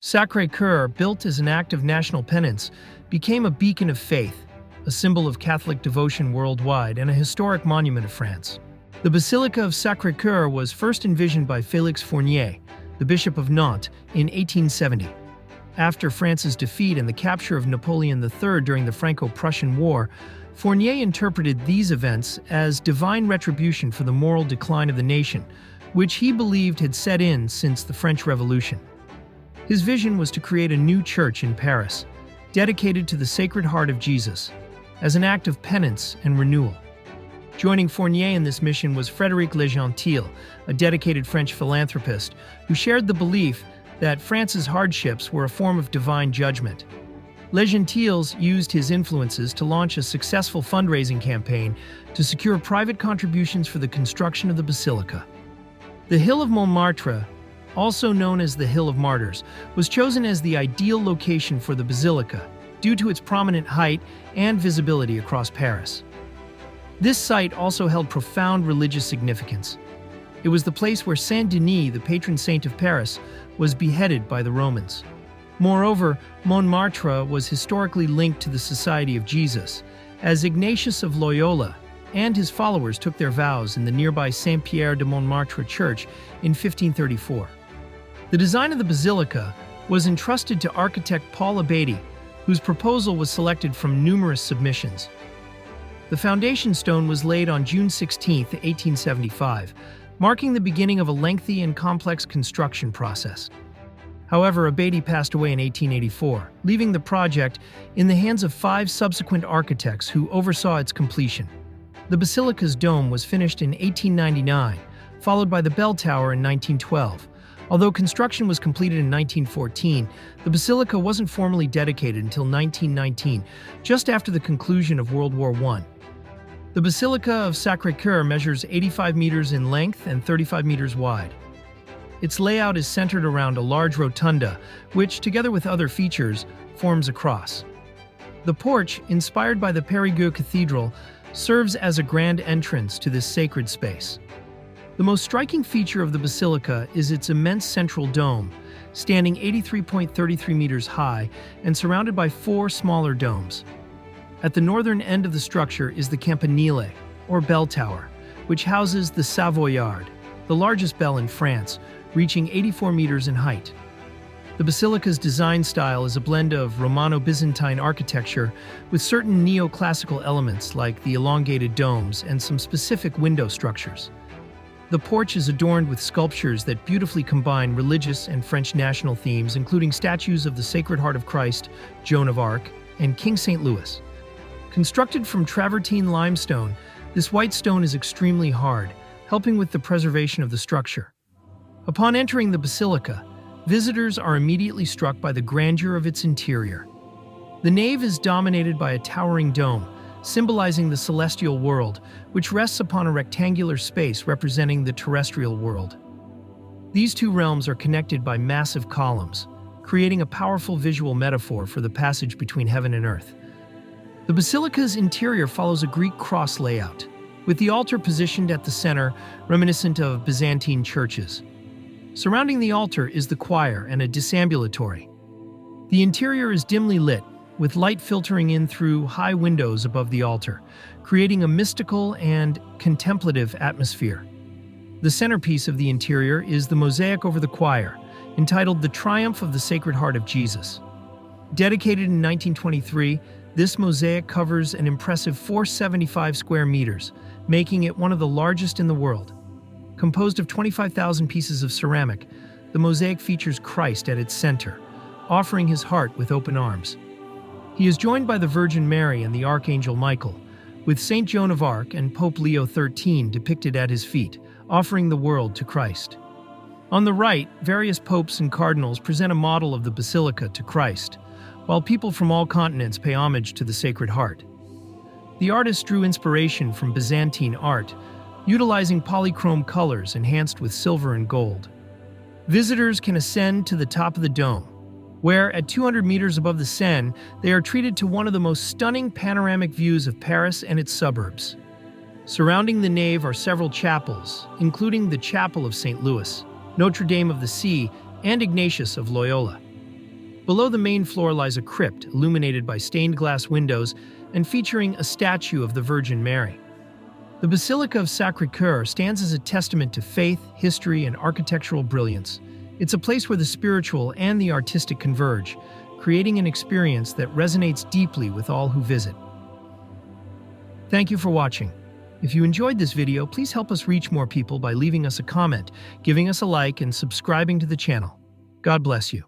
Sacré-Cœur, built as an act of national penance, became a beacon of faith, a symbol of Catholic devotion worldwide, and a historic monument of France. The Basilica of Sacré-Cœur was first envisioned by Félix Fournier, the Bishop of Nantes, in 1870. After France's defeat and the capture of Napoleon III during the Franco-Prussian War, Fournier interpreted these events as divine retribution for the moral decline of the nation, which he believed had set in since the French Revolution. His vision was to create a new church in Paris, dedicated to the Sacred Heart of Jesus, as an act of penance and renewal. Joining Fournier in this mission was Frédéric Le Gentil, a dedicated French philanthropist who shared the belief that France's hardships were a form of divine judgment. Le Gentils used his influences to launch a successful fundraising campaign to secure private contributions for the construction of the basilica. The Hill of Montmartre, also known as the Hill of Martyrs, was chosen as the ideal location for the basilica due to its prominent height and visibility across Paris. This site also held profound religious significance. It was the place where Saint Denis, the patron saint of Paris, was beheaded by the Romans. Moreover, Montmartre was historically linked to the Society of Jesus, as Ignatius of Loyola and his followers took their vows in the nearby Saint-Pierre de Montmartre church in 1534. The design of the basilica was entrusted to architect Paul Abadie, whose proposal was selected from numerous submissions. The foundation stone was laid on June 16, 1875, marking the beginning of a lengthy and complex construction process. However, Abadie passed away in 1884, leaving the project in the hands of 5 subsequent architects who oversaw its completion. The basilica's dome was finished in 1899, followed by the bell tower in 1912. Although construction was completed in 1914, the basilica wasn't formally dedicated until 1919, just after the conclusion of World War I. The Basilica of Sacré-Cœur measures 85 meters in length and 35 meters wide. Its layout is centered around a large rotunda, which, together with other features, forms a cross. The porch, inspired by the Périgueux Cathedral, serves as a grand entrance to this sacred space. The most striking feature of the basilica is its immense central dome, standing 83.33 meters high and surrounded by 4 smaller domes. At the northern end of the structure is the campanile, or bell tower, which houses the Savoyard, the largest bell in France, reaching 84 meters in height. The basilica's design style is a blend of Romano-Byzantine architecture with certain neoclassical elements like the elongated domes and some specific window structures. The porch is adorned with sculptures that beautifully combine religious and French national themes, including statues of the Sacred Heart of Christ, Joan of Arc, and King St. Louis. Constructed from travertine limestone, this white stone is extremely hard, helping with the preservation of the structure. Upon entering the basilica, visitors are immediately struck by the grandeur of its interior. The nave is dominated by a towering dome, symbolizing the celestial world, which rests upon a rectangular space representing the terrestrial world. These two realms are connected by massive columns, creating a powerful visual metaphor for the passage between heaven and earth. The basilica's interior follows a Greek cross layout, with the altar positioned at the center, reminiscent of Byzantine churches. Surrounding the altar is the choir and a disambulatory. The interior is dimly lit, with light filtering in through high windows above the altar, creating a mystical and contemplative atmosphere. The centerpiece of the interior is the mosaic over the choir, entitled The Triumph of the Sacred Heart of Jesus. Dedicated in 1923, this mosaic covers an impressive 475 square meters, making it one of the largest in the world. Composed of 25,000 pieces of ceramic, the mosaic features Christ at its center, offering his heart with open arms. He is joined by the Virgin Mary and the Archangel Michael, with Saint Joan of Arc and Pope Leo XIII depicted at his feet, offering the world to Christ. On the right, various popes and cardinals present a model of the basilica to Christ, while people from all continents pay homage to the Sacred Heart. The artist drew inspiration from Byzantine art, utilizing polychrome colors enhanced with silver and gold. Visitors can ascend to the top of the dome, where, at 200 meters above the Seine, they are treated to one of the most stunning panoramic views of Paris and its suburbs. Surrounding the nave are several chapels, including the Chapel of St. Louis, Notre Dame of the Sea, and Ignatius of Loyola. Below the main floor lies a crypt illuminated by stained glass windows and featuring a statue of the Virgin Mary. The Basilica of Sacré-Cœur stands as a testament to faith, history, and architectural brilliance. It's a place where the spiritual and the artistic converge, creating an experience that resonates deeply with all who visit. Thank you for watching. If you enjoyed this video, please help us reach more people by leaving us a comment, giving us a like, and subscribing to the channel. God bless you.